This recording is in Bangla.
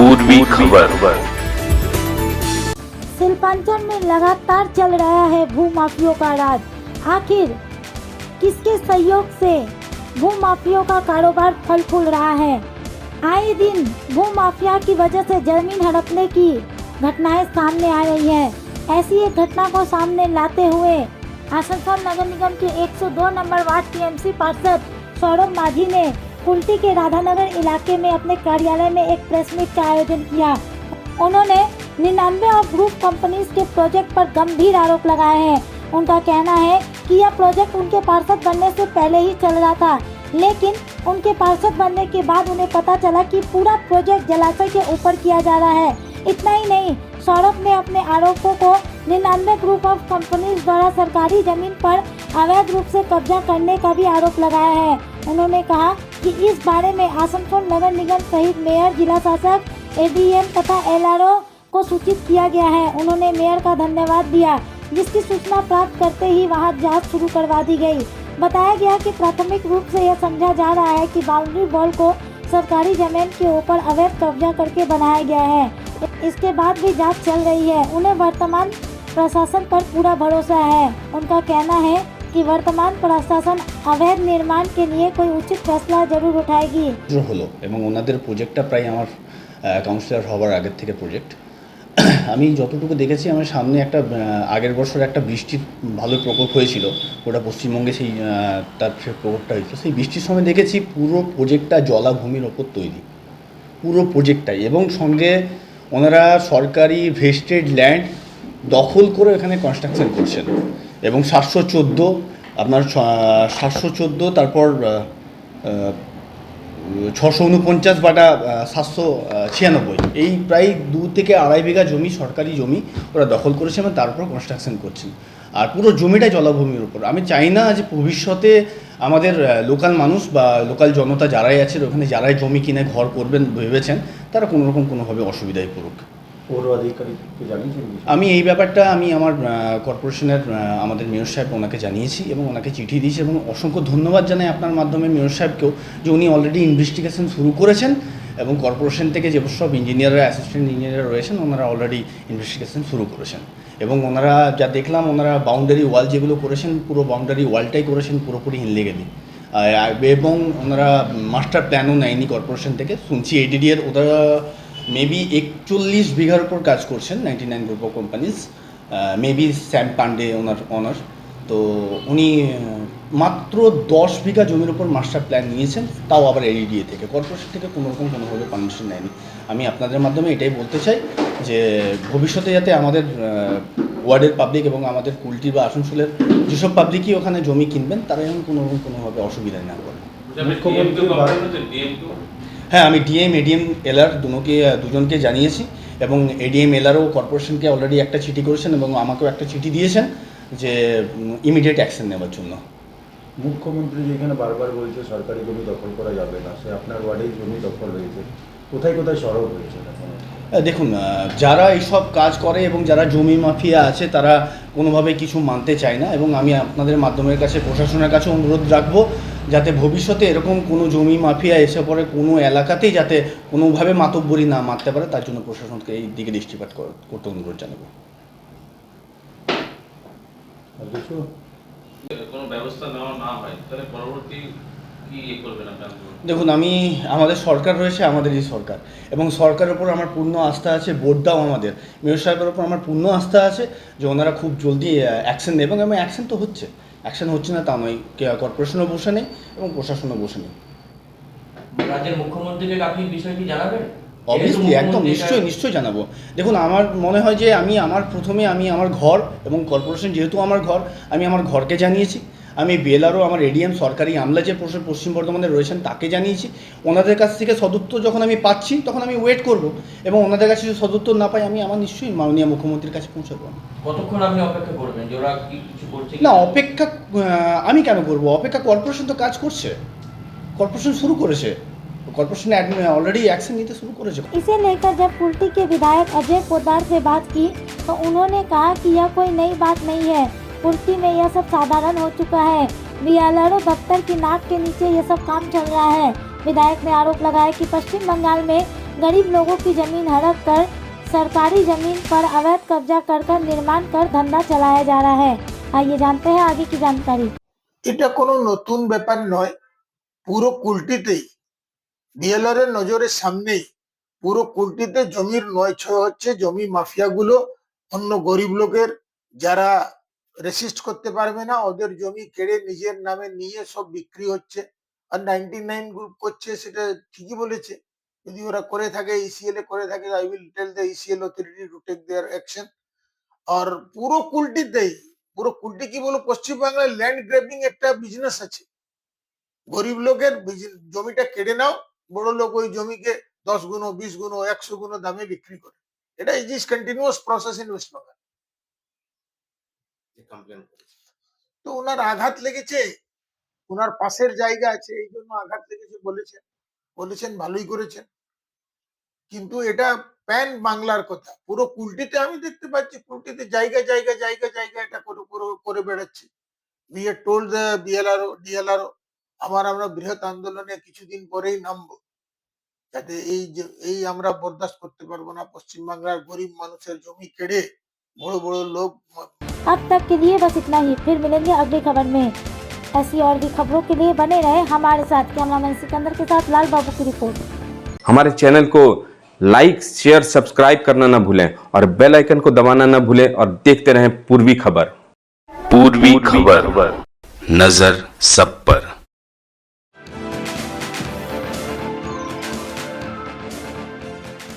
पूर्वी खबर। शिल्पांचल में लगातार चल रहा है भूमाफियों का राज। आखिर किसके सहयोग से भूमाफियों का कारोबार फल फूल रहा है? आए दिन भूमाफिया की वजह से जमीन हड़पने की घटनाएं सामने आ रही है। ऐसी एक घटना को सामने लाते हुए आसनसोल नगर निगम के 102 नंबर वार्ड टीएमसी पार्षद सौरभ माझी ने कुल्टी के राधानगर इलाके में अपने कार्यालय में एक प्रेस मीट का आयोजन किया। उन्होंने 99 और ग्रुप कंपनीज के प्रोजेक्ट पर गंभीर आरोप लगाए हैं। उनका कहना है कि यह प्रोजेक्ट उनके पार्षद बनने से पहले ही चल रहा था, लेकिन उनके पार्षद बनने के बाद उन्हें पता चला कि पूरा प्रोजेक्ट जलाशय के ऊपर किया जा रहा है। इतना ही नहीं, सौरभ ने अपने आरोपों को 99 ग्रुप ऑफ कंपनीज द्वारा सरकारी जमीन पर अवैध रूप से कब्जा करने का भी आरोप लगाया है। उन्होंने कहा कि इस बारे में आसनसोल नगर निगम सहित मेयर, जिला शासक, एडीएम तथा एलआरओ को सूचित किया गया है। उन्होंने मेयर का धन्यवाद दिया, जिसकी सूचना प्राप्त करते ही वहां जांच शुरू करवा दी गई। बताया गया कि प्राथमिक रूप से यह समझा जा रहा है कि बाउंड्री वॉल को सरकारी जमीन के ऊपर अवैध कब्जा करके बनाया गया है। इसके बाद भी जांच चल रही है। उन्हें वर्तमान प्रशासन पर पूरा भरोसा है। उनका कहना है कि वर्तमान प्रशासन अवैध निर्माण के लिए कोई उचित फैसला जरूर उठाएगी। হলো এবং ওনাদের প্রজেক্টটা প্রায় আমার কাউন্সিলর হওয়ার আগের থেকে প্রজেক্ট। আমি যতটুকু দেখেছি আমার সামনে একটা আগের বছর একটা বৃষ্টির ভালো প্রকোপ হয়েছিল, ওটা পশ্চিমবঙ্গে সেই তার প্রকোপটা হয়েছিল। সেই বৃষ্টির সময় দেখেছি পুরো প্রজেক্টটা জলাভূমির ওপর তৈরি, পুরো প্রজেক্টটাই, এবং সঙ্গে ওনারা সরকারি ভেস্টেড ল্যান্ড দখল করে এখানে কনস্ট্রাকশন করছেন। এবং 714 আপনার 714 তারপর 649 বাটা 796 এই প্রায় 2 থেকে আড়াই বিঘা জমি, সরকারি জমি ওরা দখল করেছে এবং তারপর কনস্ট্রাকশন করছেন। আর পুরো জমিটা জলাভূমির উপর। আমি চাই না যে ভবিষ্যতে আমাদের লোকাল মানুষ বা লোকাল জনতা যারাই আছে ওখানে, যারাই জমি কিনে ঘর করবেন ভেবেছেন, তারা কোনোরকম কোনোভাবে অসুবিধায় পড়ুক। পৌর আধিকারিককে জানিয়েছেন? আমি এই ব্যাপারটা আমি আমার কর্পোরেশনের আমাদের মেয়র সাহেব ওনাকে জানিয়েছি এবং ওনাকে চিঠি দিয়েছি, এবং অসংখ্য ধন্যবাদ জানাই আপনার মাধ্যমে মেয়র সাহেবকেও যে উনি অলরেডি ইনভেস্টিগেশন শুরু করেছেন, এবং কর্পোরেশন থেকে যে সব ইঞ্জিনিয়াররা, অ্যাসিস্ট্যান্ট ইঞ্জিনিয়ার রয়েছেন, ওনারা অলরেডি ইনভেস্টিগেশন শুরু করেছেন। এবং ওনারা যা দেখলাম, ওনারা বাউন্ডারি ওয়াল যেগুলো করেছেন, পুরো বাউন্ডারি ওয়ালটাই করেছেন পুরোপুরি ইনলিগালি। এবং ওনারা মাস্টার প্ল্যানও নেয়নি কর্পোরেশন থেকে। শুনছি এডিডিএর ওরা মেবি 41 বিঘার উপর কাজ করছেন 99 group of companies. Maybe Shyam Pandey ওনার অনার। তো উনি মাত্র 10 বিঘা জমির উপর মাস্টার প্ল্যান নিয়েছেন, তাও আবার এডিডিএ থেকে, কর্পোরেশন থেকে কোনোরকম কোনোভাবে পারমিশন নেয়নি। আমি আপনাদের মাধ্যমে এটাই বলতে চাই যে ভবিষ্যতে যাতে আমাদের ওয়ার্ডের পাবলিক এবং আমাদের কুলটি বা আসানসোলের যেসব পাবলিকই ওখানে জমি কিনবেন, তারা যেন কোনোরকম কোনোভাবে অসুবিধায় না পড়ে। হ্যাঁ, আমি ডিএম, এডিএম, এলআর দুজনকে জানিয়েছি, এবং এডিএম এলআরও কর্পোরেশনকে অলরেডি একটা চিঠি করেছেন এবং আমাকেও একটা চিঠি দিয়েছেন যে ইমিডিয়েট অ্যাকশন নেওয়ার জন্য। মুখ্যমন্ত্রী যেখানে বারবার বলছে সরকারি জমি দখল করা যাবে না, সে আপনার ওয়ার্ডেই জমি দখল হয়েছে, কোথায় কোথায় সরব হয়েছে? দেখুন, যারা এইসব কাজ করে এবং যারা জমি মাফিয়া আছে, তারা কোনোভাবে কিছু মানতে চায় না, এবং আমি আপনাদের মাধ্যমের কাছে প্রশাসনের কাছে অনুরোধ রাখবো যাতে ভবিষ্যতে এরকম কোনো জমি মাফিয়া এসে পড়ে কোনো এলাকাতেই যাতে কোনোভাবে মাতব্বরি না মারতে পারে, তার জন্য প্রশাসনকে এই দিকে দৃষ্টিপাত করতে অনুরোধ জানাবো। কোনো ব্যবস্থা নেওয়া না হয় তাহলে পরবর্তী কি করবেন আপনারা? দেখুন, আমাদের সরকার রয়েছে, আমাদেরই সরকার, এবং সরকারের উপর আমার পূর্ণ আস্থা আছে। বোর্ডটাও আমাদের, মেয়র সাহেবের উপর আমার পূর্ণ আস্থা আছে যে ওনারা খুব জলদি অ্যাকশন নেবেন, এবং অ্যাকশন তো হচ্ছে। অ্যাকশন হচ্ছে না তা নয়, কর্পোরেশনও বসে নেই এবং প্রশাসনও বসে নেই। রাজ্যের মুখ্যমন্ত্রীকে আপনি বিষয়টি জানাবেন? অবভিয়াসলি, একদম নিশ্চয়ই জানাবো। দেখুন, আমার মনে হয় যে আমি আমার ঘর, এবং কর্পোরেশন যেহেতু আমার ঘর, আমি আমার ঘরকে জানিয়েছি। আমি বিএলআরও, আমার এডিএম, সরকারি আমলা যে পশ্চিম বর্ধমানে রয়েছেন তাকে জানিয়েছি। ওনাদের কাছ থেকে সদুত্তর যখন আমি পাচ্ছি তখন আমি ওয়েট করব, এবং ওনাদের কাছে যদি সদুত্তর না পাই আমি আমার নিশ্চয়ই মাননীয় মুখ্যমন্ত্রীর কাছে পৌঁছাবো। কতক্ষণ আপনি অপেক্ষা করবেন যে ওরা কিছু করছে? না, অপেক্ষা আমি কেন করব? অপেক্ষা, কর্পোরেশন তো কাজ করছে, কর্পোরেশन शुरू করেছে, कॉर्पोरेशन ऑलरेडी एक्शन नीति शुरू करेছে। इसे लेकर जब कुल्टी के विधायक अजय पोद्दार से बात की तो उन्होंने कहा कि यह कोई नई बात नहीं है, कुल्टी में यह सब साधारण हो चुका है। बीएलआरओ दफ्तर की नाक के नीचे ये सब काम चल रहा है। विधायक ने आरोप लगाया कि पश्चिम बंगाल में गरीब लोगों की जमीन हड़प कर सरकारी जमीन पर अवैध कब्जा कर निर्माण कर धंधा चलाया जा रहा है। आइए जानते हैं आगे की जानकारी। এটা কোনো নতুন ব্যাপার নয়। পুরো কুলটিতেই বিএলআর এর নজরের সামনেই পুরো কুলটিতে জমির নয় ছয় হচ্ছে। জমি মাফিয়াগুলো অন্য গরিব লোকের যারা রেসিস্ট করতে পারবে না ওদের জমি কেড়ে নিজের নামে নিয়ে সব বিক্রি হচ্ছে। আর 99 গ্রুপ করছে, সেটা ঠিকই বলেছে। যদি ওরা করে থাকে, ইসিএল এ করে থাকে, I will tell the ECL authority to take their action. আর পুরো কুলটিতেই, পুরো কুলটি কি বলো, পশ্চিমবাংলায় ল্যান্ড গ্র্যাবিং একটা বিজনেস আছে। গরিব লোকের জমিটা কেড়ে নাও, বড় লোক ওই জমিকে 10 গুণ 20 গুণ 100 গুণ দামে বিক্রি করে। এটা is continuous process in West Bengal. তো ওনার আঘাত লেগেছে, ওনার পাশের জায়গা আছে এই জন্য আঘাত লেগেছে বলেছেন ভালোই করেছেন। কিন্তু এটা প্যান বাংলার কথা। পুরো কুলটিতে আমি দেখতে পাচ্ছি, কুলটিতে জায়গা জায়গা জায়গা জায়গা এটা করে বেড়াচ্ছে। we had told the DLRO আমরা বৃহৎ আন্দোলনে কিছুদিন পরেই নামবো, যাতে এই আমরা বরদাস্ত করতে পারবো না। পশ্চিমবাংলার গরিব মানুষের জমি কেড়ে বড় বড় লোক। अब तक के लिए बस इतना ही, फिर मिलेंगे अगली खबर में। ऐसी और भी खबरों के लिए बने रहे हमारे साथ। कैमरामैन सिकंदर के साथ लाल बाबू की रिपोर्ट। हमारे चैनल को लाइक शेयर सब्सक्राइब करना ना भूलें और बेल आइकन को दबाना ना भूलें और देखते रहें पूर्वी खबर। पूर्वी खबर, नजर सब पर।